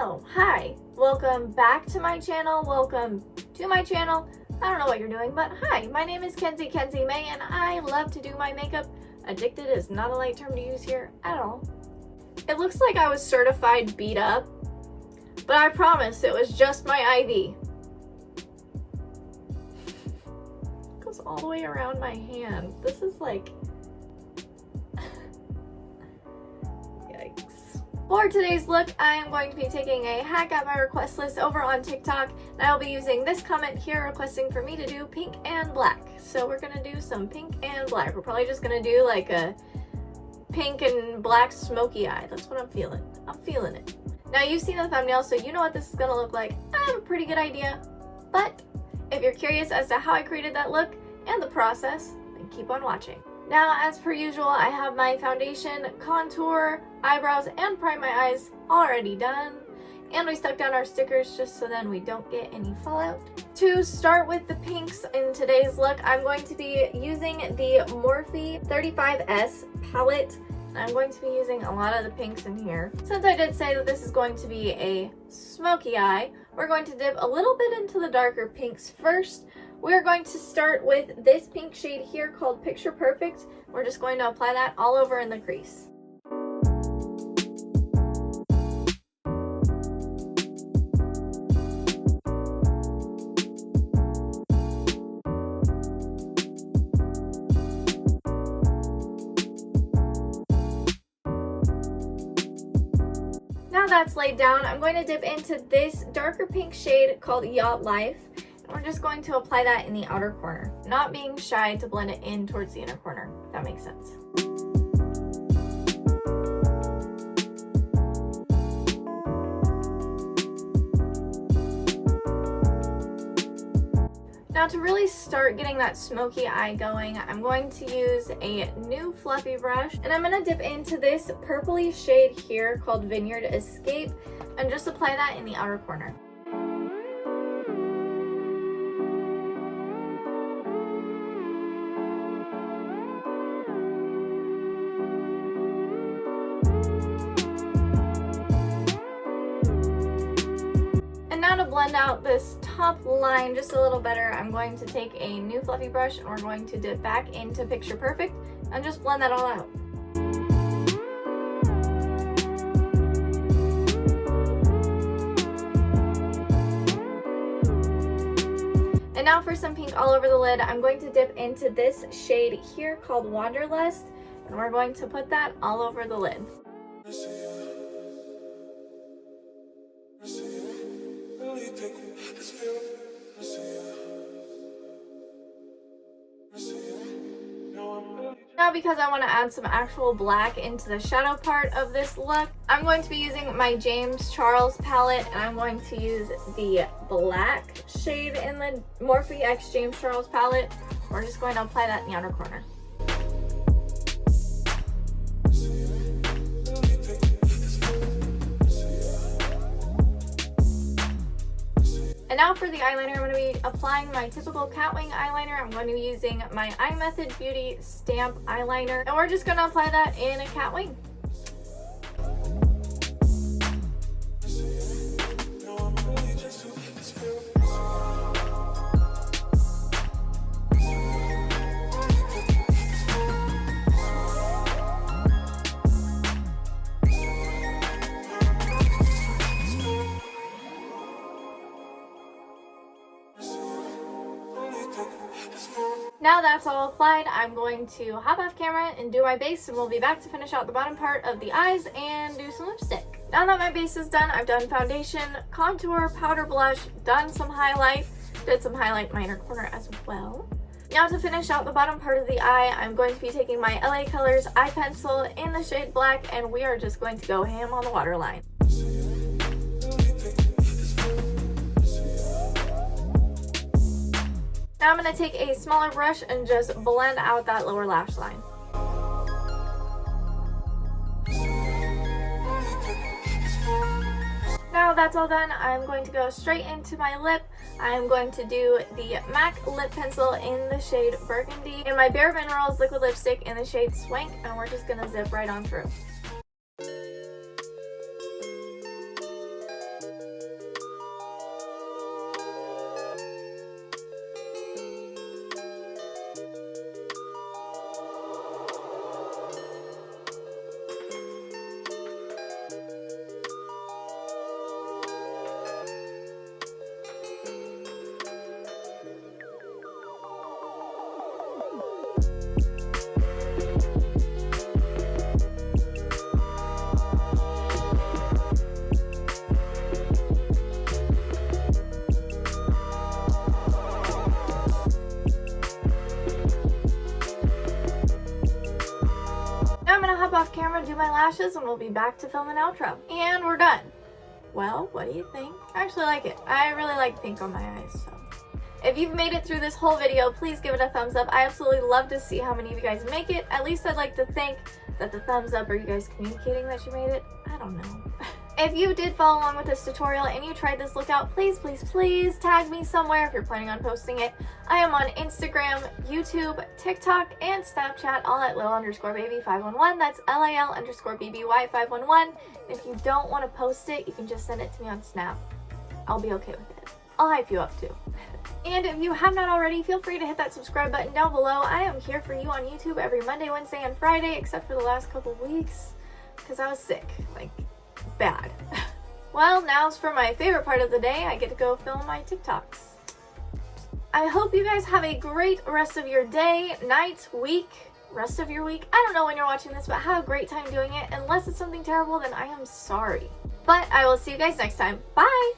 Hello, hi, welcome back to my channel, welcome to my channel. I don't know what you're doing, but hi, my name is Kenzie May, and I love to do my makeup. Addicted is not a light term to use here at all. It looks like I was certified beat up, but I promise it was just my IV. It goes all the way around my hand. This is like... For today's look, I am going to be taking a hack at my request list over on TikTok, and I will be using this comment here requesting for me to do pink and black. So we're going to do some pink and black. We're probably just going to do like a pink and black smoky eye. That's what I'm feeling. I'm feeling it. Now you've seen the thumbnail, so you know what this is going to look like. I have a pretty good idea, but if you're curious as to how I created that look and the process, then keep on watching. Now, as per usual, I have my foundation, contour, eyebrows, and prime my eyes already done. And we stuck down our stickers just so then we don't get any fallout. To start with the pinks in today's look, I'm going to be using the Morphe 35S palette. And I'm going to be using a lot of the pinks in here. Since I did say that this is going to be a smoky eye, we're going to dip a little bit into the darker pinks first. We're going to start with this pink shade here called Picture Perfect. We're just going to apply that all over in the crease. Now that's laid down, I'm going to dip into this darker pink shade called Yacht Life. We're just going to apply that in the outer corner, not being shy to blend it in towards the inner corner, if that makes sense. Now to really start getting that smoky eye going, I'm going to use a new fluffy brush, and I'm going to dip into this purpley shade here called Vineyard Escape and just apply that in the outer corner. To blend out this top line just a little better, I'm going to take a new fluffy brush and we're going to dip back into Picture Perfect and just blend that all out. And now for some pink all over the lid, I'm going to dip into this shade here called Wanderlust, and we're going to put that all over the lid. Now, because I want to add some actual black into the shadow part of this look, I'm going to be using my James Charles palette, and I'm going to use the black shade in the Morphe X James Charles palette. We're just going to apply that in the outer corner. And now for the eyeliner, I'm going to be applying my typical catwing eyeliner. I'm going to be using my iMethod Beauty Stamp eyeliner, and we're just going to apply that in a catwing. Now that's all applied, I'm going to hop off camera and do my base, and we'll be back to finish out the bottom part of the eyes and do some lipstick. Now that my base is done, I've done foundation, contour, powder blush, done some highlight, did some highlight in my inner corner as well. Now to finish out the bottom part of the eye, I'm going to be taking my LA Colors eye pencil in the shade black, and we are just going to go ham on the waterline. Now I'm going to take a smaller brush and just blend out that lower lash line. Now that's all done, I'm going to go straight into my lip. I'm going to do the MAC lip pencil in the shade Burgundy and my BareMinerals liquid lipstick in the shade Swank, and we're just going to zip right on through. lashes and we'll be back to film an outro. And we're done. Well, what do you think? I actually like it. I really like pink on my eyes, so. If you've made it through this whole video, please give it a thumbs up. I absolutely love to see how many of you guys make it. At least I'd like to think that the thumbs up are you guys communicating that you made it. I don't know. If you did follow along with this tutorial and you tried this look out, please, please, please tag me somewhere if you're planning on posting it. I am on Instagram, YouTube, TikTok, and Snapchat, all at lil_baby511. That's LIL_BBY511. If you don't want to post it, you can just send it to me on Snap. I'll be okay with it. I'll hype you up too. And if you have not already, feel free to hit that subscribe button down below. I am here for you on YouTube every Monday, Wednesday, and Friday, except for the last couple weeks, because I was sick. Like, bad. Well, now's for my favorite part of the day. I get to go film my TikToks. I hope you guys have a great rest of your day, night, week, rest of your week. I don't know when you're watching this, but have a great time doing it. Unless it's something terrible, then I am sorry. But I will see you guys next time. Bye!